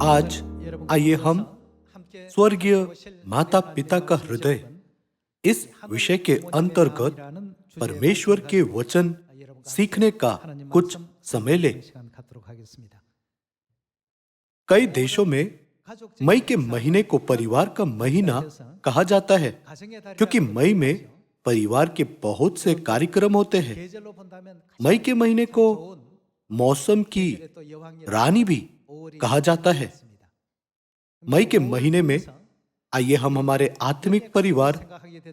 आज आइए हम स्वर्गीय माता पिता का हृदय इस विषय के अंतर्गत परमेश्वर के वचन सीखने का कुछ समय ले। कई देशों में मई के महीने को परिवार का महीना कहा जाता है, क्योंकि मई में परिवार के बहुत से कार्यक्रम होते हैं। मई के महीने को मौसम की रानी भी कहा जाता है। मई के महीने में आइए हम हमारे आत्मिक परिवार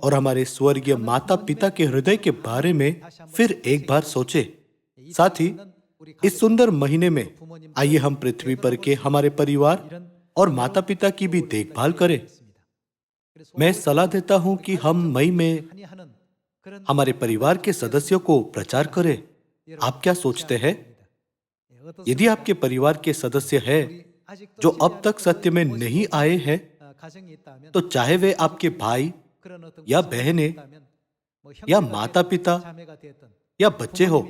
और हमारे स्वर्गीय माता पिता के हृदय के बारे में फिर एक बार सोचें। साथ ही इस सुंदर महीने में आइए हम पृथ्वी पर के हमारे परिवार और माता पिता की भी देखभाल करें। मैं सलाह देता हूं कि हम मई में हमारे परिवार के सदस्यों को प्रचार करें। आप क्या सोचते हैं? यदि आपके परिवार के सदस्य हैं जो अब तक सत्य में नहीं आए हैं, तो चाहे वे आपके भाई या बहनें या माता पिता या बच्चे हो,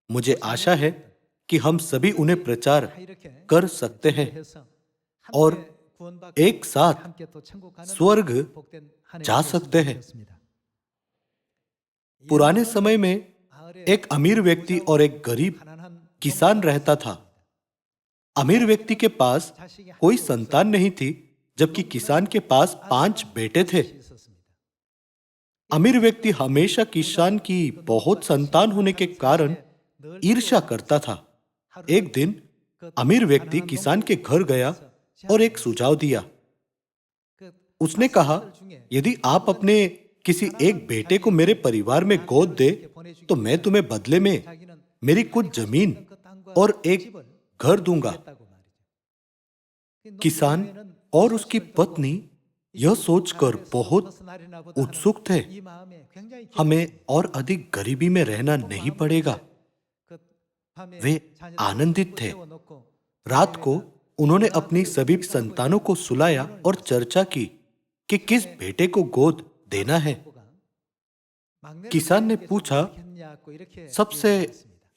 मुझे आशा है कि हम सभी उन्हें प्रचार कर सकते हैं और एक साथ स्वर्ग जा सकते हैं। पुराने समय में एक अमीर व्यक्ति और एक गरीब किसान रहता था। अमीर व्यक्ति के पास कोई संतान नहीं थी, जबकि किसान के पास 5 बेटे थे। अमीर व्यक्ति हमेशा किसान की बहुत संतान होने के कारण ईर्ष्या करता था। एक दिन अमीर व्यक्ति किसान के घर गया और एक सुझाव दिया। उसने कहा, यदि आप अपने किसी एक बेटे को मेरे परिवार में गोद दे, तो मैं तुम्हें बदले में मेरी कुछ जमीन और एक घर दूंगा। किसान और उसकी पत्नी यह सोचकर बहुत उत्सुक थे। हमें और अधिक गरीबी में रहना नहीं पड़ेगा। वे आनंदित थे। रात को उन्होंने अपनी सभी संतानों को सुलाया और चर्चा की कि किस बेटे को गोद देना है। किसान ने पूछा, सबसे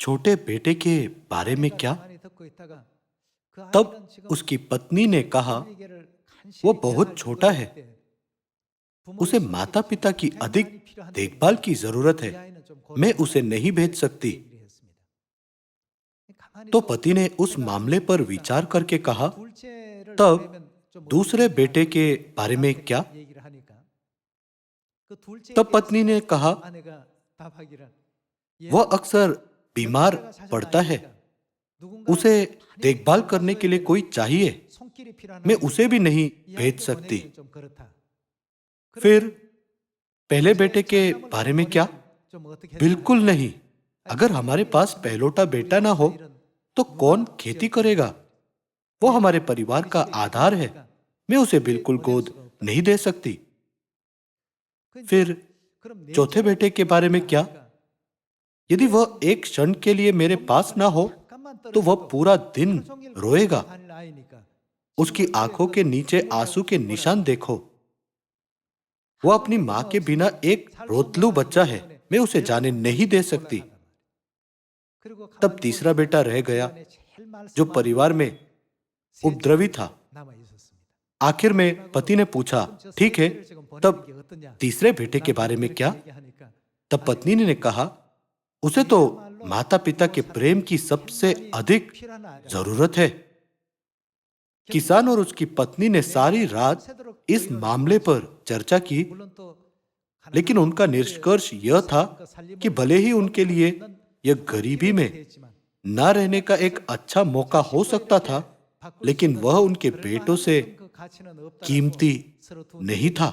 छोटे बेटे के बारे में क्या? तब उसकी पत्नी ने कहा, वो बहुत छोटा है, उसे माता पिता की अधिक देखभाल की जरूरत है, मैं उसे नहीं भेज सकती। तो पति ने उस मामले पर विचार करके कहा, तब दूसरे बेटे के बारे में क्या? तब पत्नी ने कहा, वह अक्सर बीमार पड़ता है, उसे देखभाल करने के लिए कोई चाहिए, मैं उसे भी नहीं भेज सकती। फिर पहले बेटे के बारे में क्या? बिल्कुल नहीं। अगर हमारे पास पहलौठा बेटा ना हो तो कौन खेती करेगा? वो हमारे परिवार का आधार है, मैं उसे बिल्कुल गोद नहीं दे सकती। फिर चौथे बेटे के बारे में क्या? यदि वह एक क्षण के लिए मेरे पास ना हो तो वह पूरा दिन रोएगा। उसकी आंखों के नीचे आंसू के निशान देखो। वो अपनी मां के बिना एक रोतलू बच्चा है, मैं उसे जाने नहीं दे सकती। तब तीसरा बेटा रह गया, जो परिवार में उपद्रवी था। आखिर में पति ने पूछा, ठीक है, तब तीसरे बेटे के बारे में क्या? तब पत्नी ने कहा, उसे तो माता पिता के प्रेम की सबसे अधिक जरूरत है। किसान और उसकी पत्नी ने सारी रात इस मामले पर चर्चा की, लेकिन उनका निष्कर्ष यह था कि भले ही उनके लिए यह गरीबी में न रहने का एक अच्छा मौका हो सकता था, लेकिन वह उनके बेटों से कीमती नहीं था।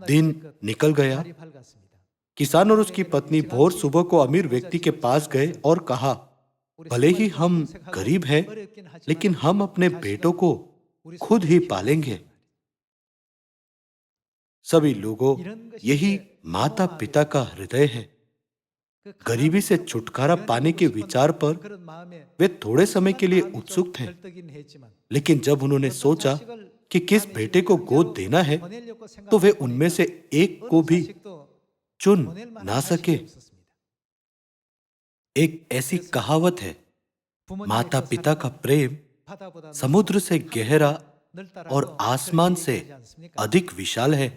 दिन निकल गया। किसान और उसकी पत्नी भोर सुबह को अमीर व्यक्ति के पास गए और कहा, भले ही हम गरीब हैं, लेकिन हम अपने बेटों को खुद ही पालेंगे। सभी लोगों, यही माता पिता का हृदय है। गरीबी से छुटकारा पाने के विचार पर वे थोड़े समय के लिए उत्सुक थे, लेकिन जब उन्होंने सोचा कि किस बेटे को गोद देना है, तो वे उनमें से एक को भी चुन ना सके। एक ऐसी कहावत है, माता पिता का प्रेम समुद्र से गहरा और आसमान से अधिक विशाल है।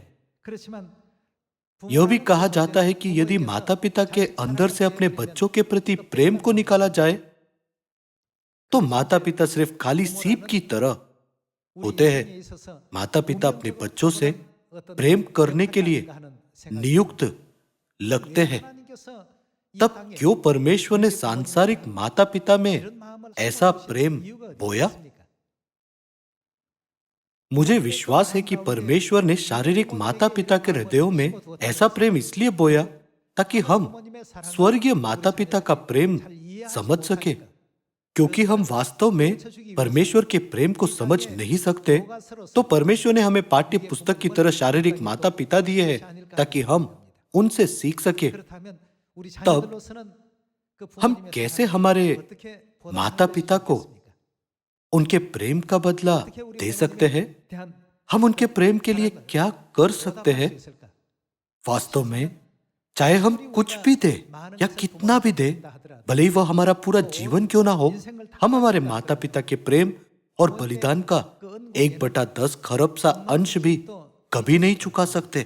यह भी कहा जाता है कि यदि माता पिता के अंदर से अपने बच्चों के प्रति प्रेम को निकाला जाए तो माता पिता सिर्फ खाली सीप की तरह होते हैं। माता पिता अपने बच्चों से प्रेम करने के लिए नियुक्त लगते हैं। तब क्यों परमेश्वर ने सांसारिक माता पिता में ऐसा प्रेम बोया? मुझे विश्वास है कि परमेश्वर ने शारीरिक माता पिता के हृदयों में ऐसा प्रेम इसलिए बोया ताकि हम स्वर्गीय माता पिता का प्रेम समझ सके। क्योंकि हम वास्तव में परमेश्वर के प्रेम को समझ नहीं सकते, तो परमेश्वर ने हमें पाठ्य पुस्तक की तरह शारीरिक माता पिता दिए हैं ताकि हम उनसे सीख सके। तब हम कैसे हमारे माता पिता को उनके प्रेम का बदला दे सकते हैं? हम उनके प्रेम के लिए क्या कर सकते हैं? वास्तव में चाहे हम कुछ भी दे या कितना भी दे, भले ही वह हमारा पूरा जीवन क्यों ना हो, हम हमारे माता पिता के प्रेम और बलिदान का 1/10 खरब सा अंश भी कभी नहीं चुका सकते।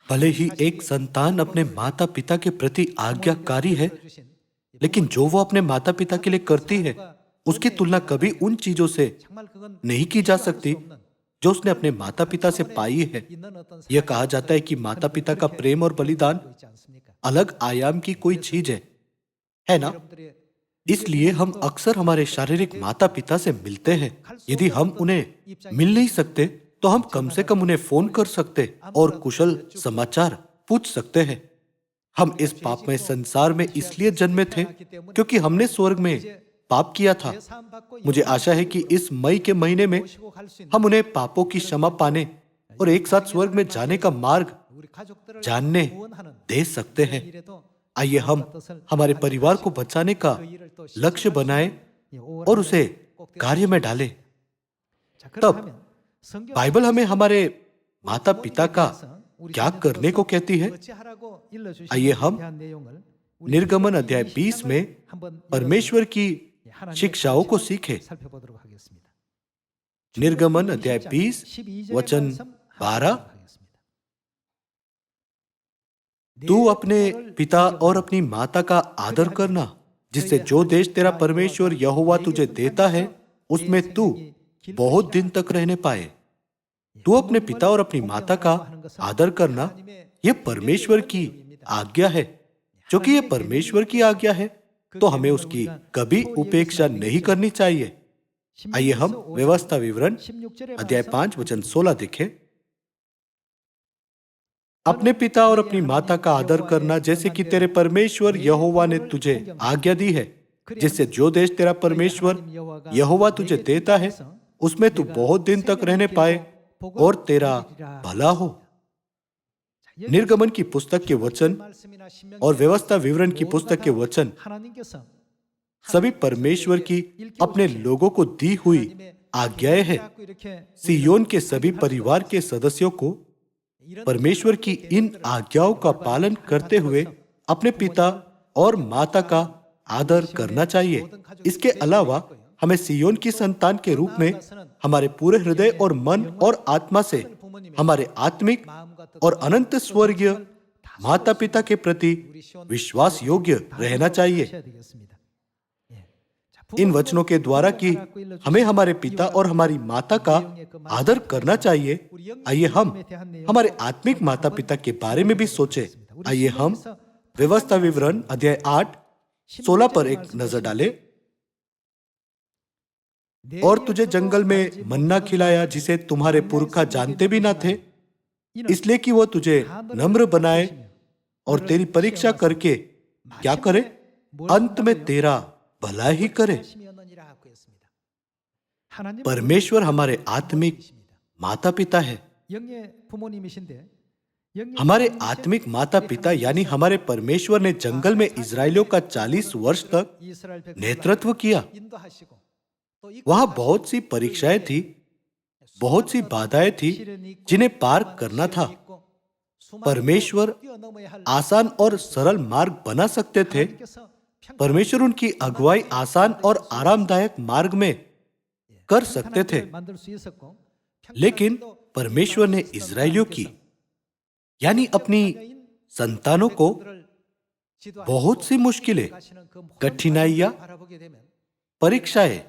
भले ही एक संतान अपने माता पिता के प्रति आज्ञाकारी है, लेकिन जो वो अपने माता पिता के लिए करती है उसकी तुलना कभी उन चीजों से नहीं की जा सकती जो उसने अपने माता पिता से पाई है। यह कहा जाता है कि माता पिता का प्रेम और बलिदान अलग आयाम की कोई चीज है ना? इसलिए हम अक्सर हमारे शारीरिक माता पिता से मिलते हैं। यदि हम उन्हें मिल नहीं सकते तो हम कम से कम उन्हें फोन कर सकते और कुशल समाचार पूछ सकते हैं। हम इस पापमय संसार में इसलिए जन्मे थे क्योंकि हमने स्वर्ग में पाप किया था। मुझे आशा है कि इस मई के महीने में हम उन्हें पापों की क्षमा पाने और एक साथ स्वर्ग में जाने का मार्ग जानने दे सकते हैं। आइए हम हमारे परिवार को बचाने का लक्ष्य बनाएं और उसे कार्य में डालें। तब बाइबल हमें हमारे माता पिता का क्या करने को कहती है? आइए हम निर्गमन अध्याय 20 में परमेश्वर की शिक्षाओं को सीखें। निर्गमन अध्याय 20 वचन 12। तू अपने पिता और अपनी माता का आदर करना, जिससे जो देश तेरा परमेश्वर यहोवा तुझे देता है उसमें तू बहुत दिन तक रहने पाए। तू अपने पिता और अपनी माता का आदर करना, यह परमेश्वर की आज्ञा है। क्योंकि यह परमेश्वर की आज्ञा है तो हमें उसकी कभी उपेक्षा नहीं करनी चाहिए। आइए हम व्यवस्था विवरण अध्याय 5 वचन 16 देखें। अपने पिता और अपनी माता का आदर करना, जैसे कि तेरे परमेश्वर यहोवा ने तुझे आज्ञा दी है, जिससे जो देश तेरा परमेश्वर यहोवा तुझे देता है उसमें तू बहुत दिन तक रहने पाए और तेरा भला हो। निर्गमन की पुस्तक के वचन और व्यवस्था विवरण की पुस्तक के वचन सभी परमेश्वर की अपने लोगों को दी हुई आज्ञाएं हैं। सियोन के सभी परिवार के सदस्यों को परमेश्वर की इन आज्ञाओं का पालन करते हुए अपने पिता और माता का आदर करना चाहिए। इसके अलावा हमें सियोन की संतान के रूप में हमारे पूरे हृदय और मन और आत्मा से हमारे आत्मिक और अनंत स्वर्गीय माता पिता के प्रति विश्वास योग्य रहना चाहिए। इन वचनों के द्वारा कि हमें हमारे पिता और हमारी माता का आदर करना चाहिए, आइए हम हमारे आत्मिक माता पिता के बारे में भी सोचें। आइए हम व्यवस्था विवरण अध्याय 8 16 पर एक नजर डालें। और तुझे जंगल में मन्ना खिलाया, जिसे तुम्हारे पुरखा जानते भी ना थे, इसलिए कि वह तुझे नम्र बनाए और तेरी परीक्षा करके क्या करे? अंत में तेरा भला ही करे। परमेश्वर हमारे आत्मिक माता पिता है। हमारे आत्मिक माता पिता यानी हमारे परमेश्वर ने जंगल में इजरायलियों का 40 वर्ष तक नेतृत्व किया। वहां बहुत सी परीक्षाएं थी, बहुत सी बाधाएं थी जिन्हें पार करना था। परमेश्वर आसान और सरल मार्ग बना सकते थे, परमेश्वर उनकी अगुवाई आसान और आरामदायक मार्ग में कर सकते थे, लेकिन परमेश्वर ने इस्राएलियों की यानी अपनी संतानों को बहुत सी मुश्किलें, कठिनाइयां, परीक्षाएं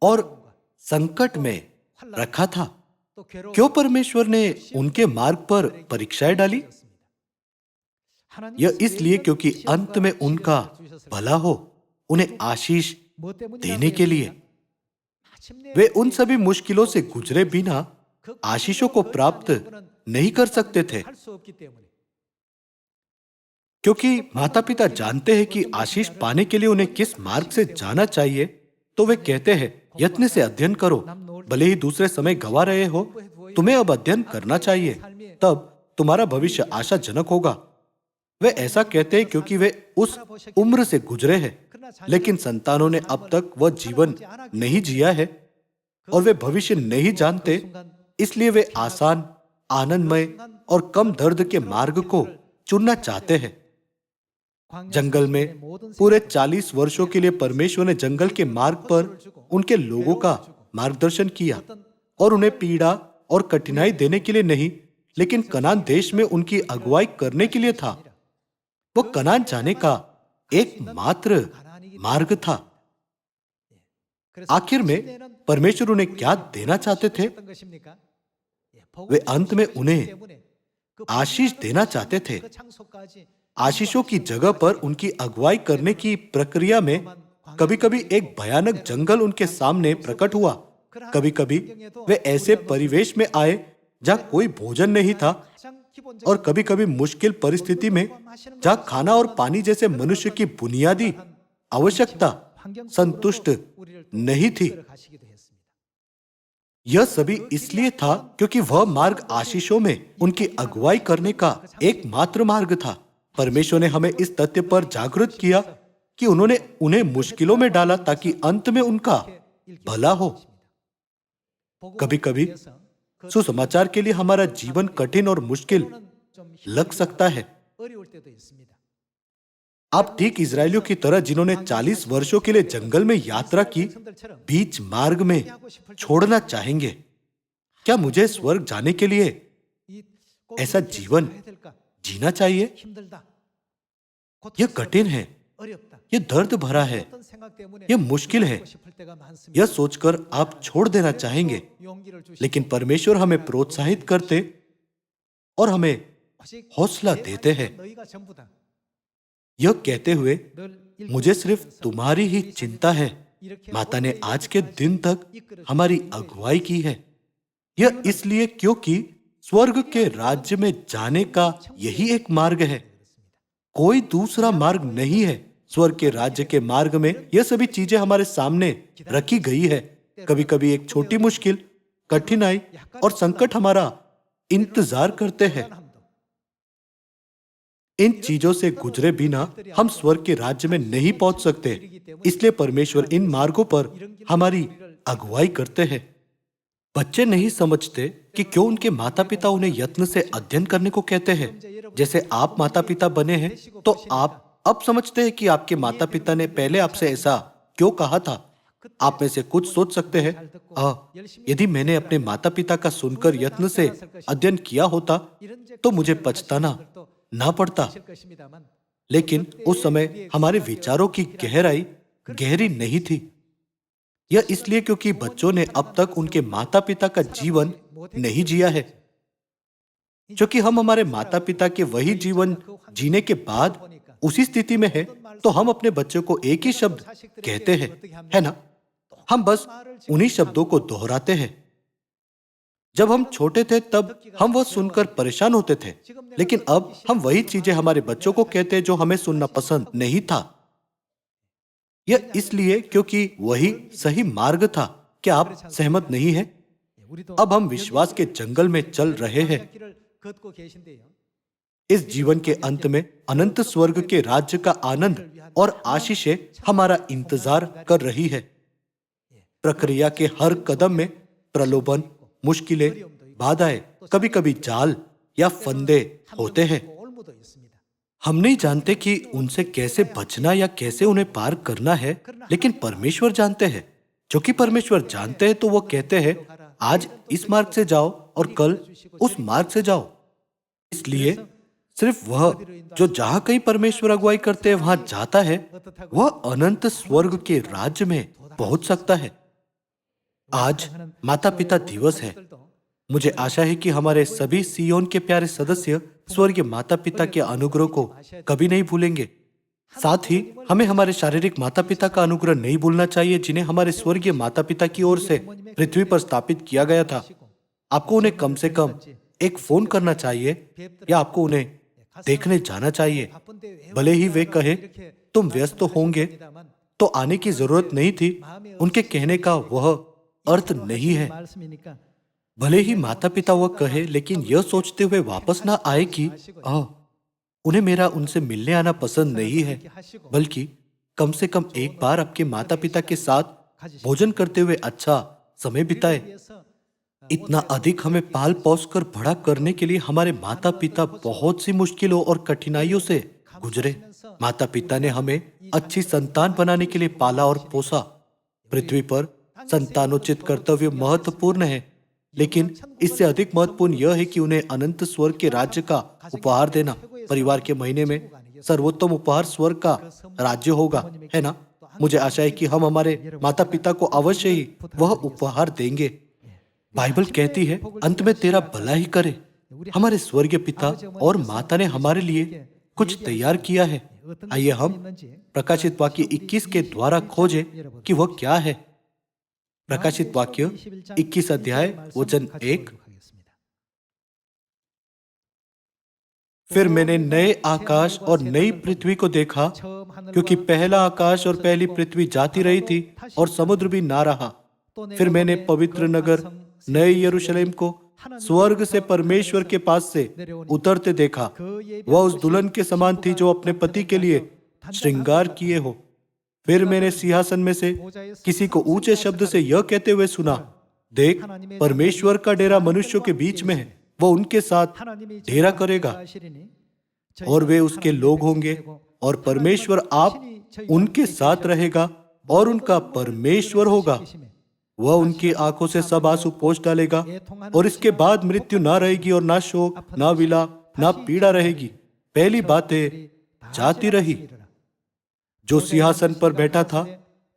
और संकट में रखा था। क्यों परमेश्वर ने उनके मार्ग पर परीक्षाएं डाली? यह इसलिए क्योंकि अंत में उनका भला हो, उन्हें आशीष देने के लिए। वे उन सभी मुश्किलों से गुजरे बिना आशीषों को प्राप्त नहीं कर सकते थे, क्योंकि माता पिता जानते हैं कि आशीष पाने के लिए उन्हें किस मार्ग से जाना चाहिए। तो वे कहते हैं, यत्न से अध्ययन करो, भले ही दूसरे समय गवा रहे हो, तुम्हें अब अध्ययन करना चाहिए, तब तुम्हारा भविष्य आशाजनक होगा। वे ऐसा कहते हैं क्योंकि वे उस उम्र से गुजरे हैं, लेकिन संतानों ने अब तक वह जीवन नहीं जिया है और वे भविष्य नहीं जानते, इसलिए वे आसान, आनंदमय और कम दर्द के मार्ग को चुनना चाहते हैं। जंगल में पूरे 40 वर्षों के लिए परमेश्वर ने जंगल के मार्ग पर उनके लोगों का मार्गदर्शन किया और उन्हें पीड़ा और कठिनाई देने के लिए नहीं, लेकिन कनान देश में उनकी अगुवाई करने के लिए था। वो कनान जाने का एकमात्र मार्ग था। आखिर में परमेश्वर उन्हें क्या देना चाहते थे? वे अंत में उन्हें आशीष देना चाहते थे। आशीषों की जगह पर उनकी अगुवाई करने की प्रक्रिया में कभी-कभी एक भयानक जंगल उनके सामने प्रकट हुआ। कभी-कभी वे ऐसे परिवेश में आए जहां कोई भोजन नहीं था, और कभी-कभी मुश्किल परिस्थिति में जहां खाना और पानी जैसे मनुष्य की बुनियादी आवश्यकता संतुष्ट नहीं थी। यह सभी इसलिए था क्योंकि वह मार्ग आशीषों में उनकी अगुवाई करने का एकमात्र मार्ग था। परमेश्वर ने हमें इस तथ्य पर जागृत किया कि उन्होंने उन्हें मुश्किलों में डाला ताकि अंत में उनका भला हो। कभी-कभी सुसमाचार के लिए हमारा जीवन कठिन और मुश्किल लग सकता है। आप ठीक इजरायलियों की तरह जिन्होंने 40 वर्षों के लिए जंगल में यात्रा की, बीच मार्ग में छोड़ना चाहेंगे। क्या मुझे स्वर्ग जाने के लिए ऐसा जीवन जीना चाहिए? यह कठिन है, यह दर्द भरा है, यह मुश्किल है। यह सोचकर आप छोड़ देना चाहेंगे, लेकिन परमेश्वर हमें प्रोत्साहित करते और हमें हौसला देते हैं, यह कहते हुए, मुझे सिर्फ तुम्हारी ही चिंता है। माता ने आज के दिन तक हमारी अगुवाई की है। यह इसलिए क्योंकि स्वर्ग के राज्य में जाने का यही एक मार्ग है, कोई दूसरा मार्ग नहीं है। स्वर्ग के राज्य के मार्ग में यह सभी चीजें हमारे सामने रखी गई है। कभी-कभी एक छोटी मुश्किल, कठिनाई और संकट हमारा इंतजार करते हैं। इन चीजों से गुजरे बिना हम स्वर्ग के राज्य में नहीं पहुंच सकते। इसलिए परमेश्वर इन मार्गों पर हमारी अगुवाई करते हैं। बच्चे नहीं समझते कि क्यों उनके माता पिता उन्हें यत्न से अध्ययन करने को कहते हैं। जैसे आप माता पिता बने हैं, तो आप अब समझते हैं कि आपके माता पिता ने पहले आपसे ऐसा क्यों कहा था। आप में से कुछ सोच सकते हैं, यदि मैंने अपने माता पिता का सुनकर यत्न से अध्ययन किया होता तो मुझे पछताना ना पड़ता। लेकिन उस समय हमारे विचारों की गहराई गहरी नहीं थी। यह इसलिए क्योंकि बच्चों ने अब तक उनके माता पिता का जीवन नहीं जिया है। क्योंकि हम हमारे माता पिता के वही जीवन जीने के बाद उसी स्थिति में है, तो हम अपने बच्चों को एक ही शब्द कहते हैं, है ना? हम बस उन्हीं शब्दों को दोहराते हैं। जब हम छोटे थे तब हम वह सुनकर परेशान होते थे, लेकिन अब हम वही चीजें हमारे बच्चों को कहते हैं जो हमें सुनना पसंद नहीं था। यह इसलिए क्योंकि वही सही मार्ग था। क्या आप सहमत नहीं हैं? अब हम विश्वास के जंगल में चल रहे हैं। इस जीवन के अंत में अनंत स्वर्ग के राज्य का आनंद और आशीषें हमारा इंतजार कर रही है। प्रक्रिया के हर कदम में प्रलोभन, मुश्किलें, बाधाएं, कभी-कभी जाल या फंदे होते हैं। हम नहीं जानते कि उनसे कैसे बचना या कैसे उन्हें पार करना है, लेकिन परमेश्वर जानते हैं। जो कि परमेश्वर जानते हैं तो वो कहते हैं आज इस मार्ग से जाओ और कल उस मार्ग से जाओ। इसलिए सिर्फ वह जो जहां कहीं परमेश्वर अगुवाई करते हैं वहां जाता है, वह अनंत स्वर्ग के राज्य में पहुंच सकता है। आज माता पिता दिवस है। मुझे आशा है कि हमारे सभी सियोन के प्यारे सदस्य स्वर्गीय माता पिता के अनुग्रह को कभी नहीं भूलेंगे। साथ ही हमें हमारे शारीरिक माता पिता का अनुग्रह नहीं भूलना चाहिए, जिन्हें हमारे स्वर्गीय माता पिता की ओर से पृथ्वी पर स्थापित किया गया था। आपको उन्हें कम से कम एक फोन करना चाहिए या आपको उन्हें देखने जाना चाहिए। भले ही वे कहे तुम व्यस्त होंगे तो आने की जरूरत नहीं थी, उनके कहने का वह अर्थ नहीं है। भले ही माता पिता वह कहे, लेकिन यह सोचते हुए वापस ना आए कि उन्हें मेरा उनसे मिलने आना पसंद नहीं है, बल्कि कम से कम एक बार आपके माता पिता के साथ भोजन करते हुए अच्छा समय बिताए। इतना अधिक हमें पाल पोस कर बड़ा करने के लिए हमारे माता पिता बहुत सी मुश्किलों और कठिनाइयों से गुजरे। माता पिता ने हमें अच्छी संतान बनाने के लिए पाला और पोसा। पृथ्वी पर संतानोचित कर्तव्य महत्वपूर्ण है, लेकिन इससे अधिक महत्वपूर्ण यह है कि उन्हें अनंत स्वर्ग के राज्य का उपहार देना। परिवार के महीने में सर्वोत्तम उपहार स्वर्ग का राज्य होगा, है ना? मुझे आशा है कि हम हमारे माता पिता को अवश्य ही वह उपहार देंगे। बाइबल कहती है अंत में तेरा भला ही करे। हमारे स्वर्गीय पिता और माता ने हमारे लिए कुछ तैयार किया है। आइए हम प्रकाशित वाक्य 21 के द्वारा खोजें कि वह क्या है। प्रकाशित वाक्य 21 अध्याय वचन 1। फिर मैंने नए आकाश और नई पृथ्वी को देखा, क्योंकि पहला आकाश और पहली पृथ्वी जाती रही थी और समुद्र भी ना रहा। फिर मैंने पवित्र नगर नए यरूशलेम को स्वर्ग से परमेश्वर के पास से उतरते देखा। वह उस दुल्हन के समान थी जो अपने पति के लिए श्रृंगार किए हो। फिर मैंने सिंहासन में से किसी को ऊंचे शब्द से यह कहते हुए सुना, देख, परमेश्वर का डेरा मनुष्यों के बीच में है। वह उनके साथ डेरा करेगा और वे उसके लोग होंगे, और परमेश्वर आप उनके साथ रहेगा और उनका परमेश्वर होगा। वह उनकी आंखों से सब आंसू पोंछ डालेगा, और इसके बाद मृत्यु ना रहेगी और ना शोक, ना विलाप, ना पीड़ा रहेगी। पहली बातें जाती रही। जो सिंहासन पर बैठा था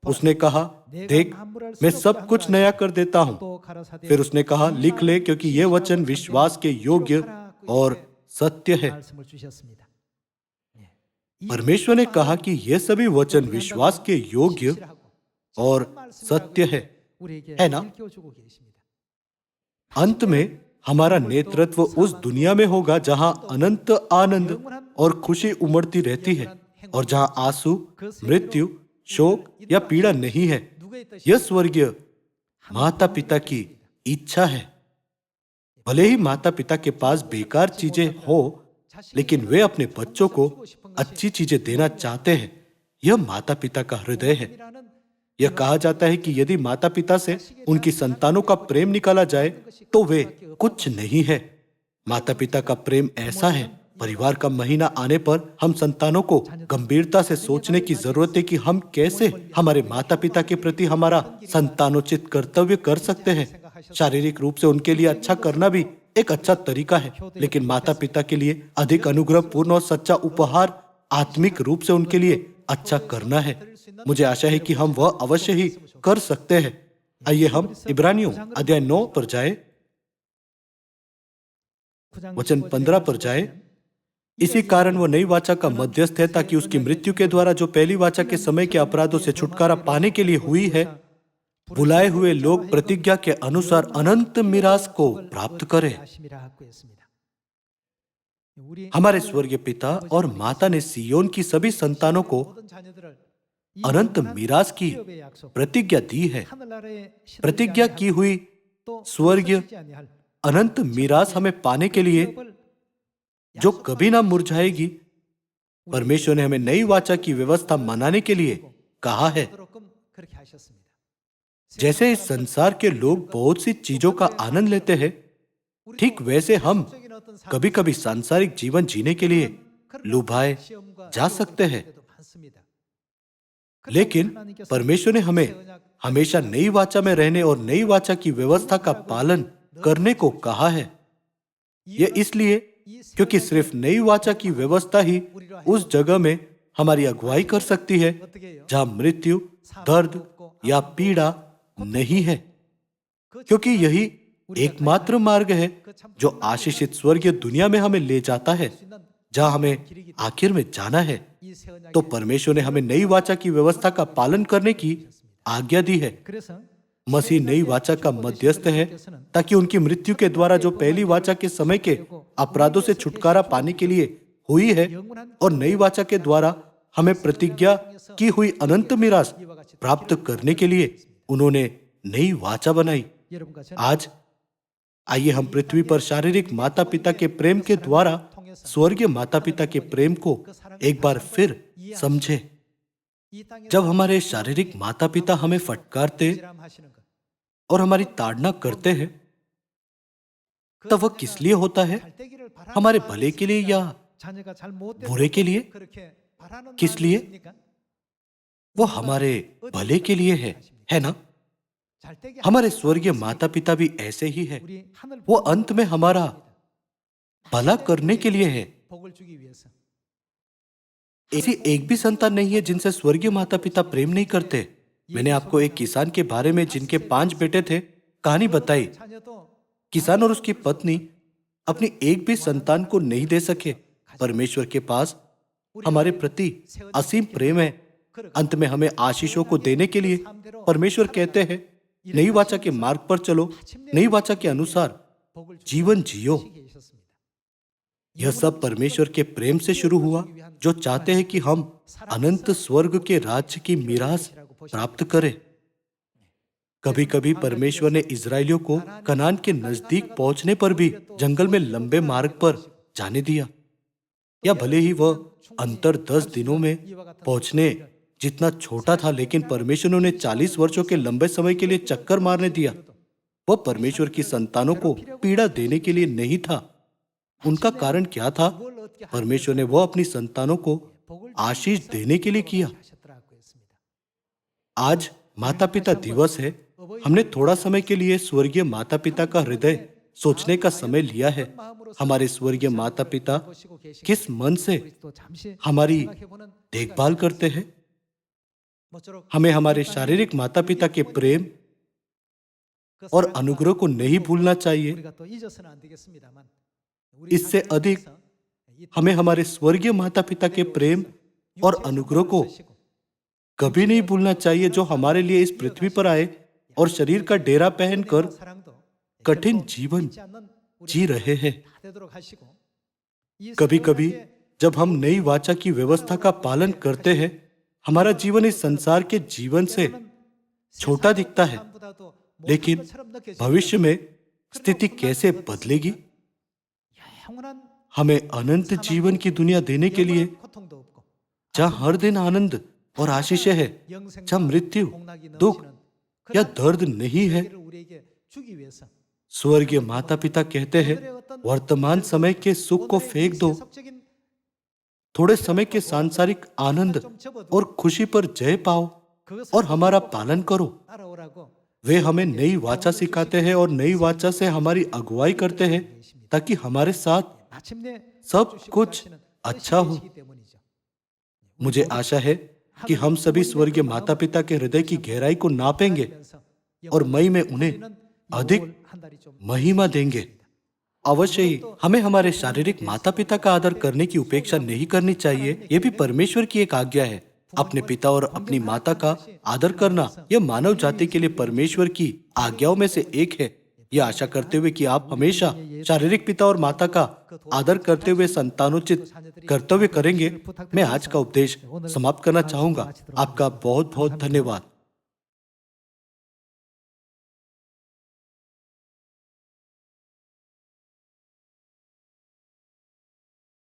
उसने कहा, देख, मैं सब कुछ नया कर देता हूं। फिर उसने कहा, लिख ले, क्योंकि यह वचन विश्वास के योग्य और सत्य है। परमेश्वर ने कहा कि यह सभी वचन विश्वास के योग्य और सत्य है ना? अंत में हमारा नेतृत्व उस दुनिया में होगा जहां अनंत आनंद और खुशी उमड़ती रहती है, और जहां आंसू, मृत्यु, शोक या पीड़ा नहीं है। यह स्वर्गीय माता पिता की इच्छा है। भले ही माता पिता के पास बेकार चीजें हो, लेकिन वे अपने बच्चों को अच्छी चीजें देना चाहते हैं। यह माता पिता का हृदय है। यह कहा जाता है कि यदि माता पिता से उनकी संतानों का प्रेम निकाला जाए तो वे कुछ नहीं है। माता पिता का प्रेम ऐसा है। परिवार का महीना आने पर हम संतानों को गंभीरता से सोचने की जरूरत है कि हम कैसे हमारे माता पिता के प्रति हमारा संतानोचित कर्तव्य कर सकते हैं। शारीरिक रूप से उनके लिए अच्छा करना भी एक अच्छा तरीका है, लेकिन माता पिता के लिए अधिक अनुग्रह पूर्ण और सच्चा उपहार आत्मिक रूप से उनके लिए अच्छा करना है। मुझे आशा है कि हम वह अवश्य ही कर सकते हैं। आइए हम इब्रानियों अध्याय 9 पर जाए, वचन 15 पर जाए। इसी कारण वो नई वाचा का मध्यस्थ है, ताकि उसकी मृत्यु के द्वारा जो पहली वाचा के समय के अपराधों से छुटकारा पाने के लिए हुई है, बुलाए हुए लोग प्रतिज्ञा के अनुसार अनंत मिरास को प्राप्त करें। हमारे स्वर्गीय पिता और माता ने सियोन की सभी संतानों को अनंत मिरास की प्रतिज्ञा दी है। प्रतिज्ञा की हुई स्वर्गीय अनंत मिरास हमें पाने के लिए जो कभी ना मुरझाएगी। परमेश्वर ने हमें नई वाचा की व्यवस्था मनाने के लिए कहा है। जैसे इस संसार के लोग बहुत सी चीजों का आनंद लेते हैं, ठीक वैसे हम कभी कभी सांसारिक जीवन जीने के लिए लुभाए जा सकते हैं, लेकिन परमेश्वर ने हमें हमेशा नई वाचा में रहने और नई वाचा की व्यवस्था का पालन करने को कहा है। यह इसलिए क्योंकि सिर्फ नई वाचा की व्यवस्था ही उस जगह में हमारी अगुवाई कर सकती है जहां मृत्यु, दर्द या पीड़ा नहीं है, क्योंकि यही एकमात्र मार्ग है जो आशीषित स्वर्गीय दुनिया में हमें ले जाता है, जहां हमें आखिर में जाना है। तो परमेश्वर ने हमें नई वाचा की व्यवस्था का पालन करने की आज्ञा दी है। मसीह नई वाचा का मध्यस्थ है ताकि उनकी मृत्यु के द्वारा जो पहली वाचा के समय के अपराधों से छुटकारा पाने के लिए हुई है और नई वाचा के द्वारा हमें प्रतिज्ञा की हुई अनंत मीरास प्राप्त करने के लिए उन्होंने नई वाचा बनाई। आज आइए हम पृथ्वी पर शारीरिक माता पिता के प्रेम के द्वारा स्वर्गीय माता पिता के प्रेम को एक बार फिर समझें। जब हमारे शारीरिक माता पिता हमें फटकारते और हमारी ताड़ना करते हैं, तब वह किस लिए होता है? हमारे भले के लिए या बुरे के लिए? किस लिए? वो हमारे भले के लिए है ना? हमारे स्वर्गीय माता पिता भी ऐसे ही है। वो अंत में हमारा भला करने के लिए है। ऐसी एक भी संतान नहीं है जिनसे स्वर्गीय माता पिता प्रेम नहीं करते। मैंने आपको एक किसान के बारे में जिनके 5 बेटे थे कहानी बताई। किसान और उसकी पत्नी अपनी एक भी संतान को नहीं दे सके। परमेश्वर के पास हमारे प्रति असीम प्रेम है। अंत में हमें आशीषों को देने के लिए परमेश्वर कहते हैं, नई वाचा के मार्ग पर चलो, नई वाचा के अनुसार जीवन जियो। यह सब परमेश्वर के प्रेम से शुरू हुआ, जो चाहते हैं कि हम अनंत स्वर्ग के राज्य की मीरास प्राप्त करें। कभी कभी परमेश्वर ने इजरायलियों को कनान के नजदीक पहुंचने पर भी जंगल में लंबे मार्ग पर जाने दिया, या भले ही वह अंतर 10 दिनों में पहुंचने जितना छोटा था, लेकिन परमेश्वर ने उन्हें 40 वर्षों के लंबे समय के लिए चक्कर मारने दिया। वह परमेश्वर की संतानों को पीड़ा देने के लिए नहीं था। उनका कारण क्या था? परमेश्वर ने वह अपनी संतानों को आशीष देने के लिए किया। आज माता पिता दिवस है। हमने थोड़ा समय के लिए स्वर्गीय माता पिता का हृदय सोचने का समय लिया है। हमारे स्वर्गीय माता पिता किस मन से हमारी देखभाल करते हैं? हमें हमारे शारीरिक माता पिता के प्रेम और अनुग्रह को नहीं भूलना चाहिए। इससे अधिक हमें हमारे स्वर्गीय माता पिता के प्रेम और अनुग्रह को कभी नहीं भूलना चाहिए, जो हमारे लिए इस पृथ्वी पर आए और शरीर का डेरा पहनकर कठिन जीवन जी रहे हैं। कभी कभी जब हम नई वाचा की व्यवस्था का पालन करते हैं, हमारा जीवन इस संसार के जीवन से छोटा दिखता है, लेकिन भविष्य में स्थिति कैसे बदलेगी? हमें अनंत जीवन की दुनिया देने के लिए, जहां हर दिन आनंद और आशीष है, जहां मृत्यु, दुख या दर्द नहीं है। स्वर्गीय माता पिता कहते हैं, वर्तमान समय के सुख को फेंक दो, थोड़े समय के सांसारिक आनंद और खुशी पर जय पाओ और हमारा पालन करो। वे हमें नई वाचा सिखाते हैं और नई वाचा से हमारी अगुवाई करते हैं ताकि हमारे साथ सब कुछ अच्छा हो। मुझे आशा है कि हम सभी स्वर्गीय माता पिता के हृदय की गहराई को नापेंगे और मई में उन्हें अधिक महिमा देंगे। अवश्य ही हमें हमारे शारीरिक माता पिता का आदर करने की उपेक्षा नहीं करनी चाहिए। यह भी परमेश्वर की एक आज्ञा है। अपने पिता और अपनी माता का आदर करना यह मानव जाति के लिए परमेश्वर की आज्ञाओं में से एक है। यह आशा करते हुए कि आप हमेशा शारीरिक पिता और माता का आदर करते हुए संतानोचित कर्तव्य करेंगे, मैं आज का उपदेश समाप्त करना चाहूंगा। आपका बहुत बहुत धन्यवाद।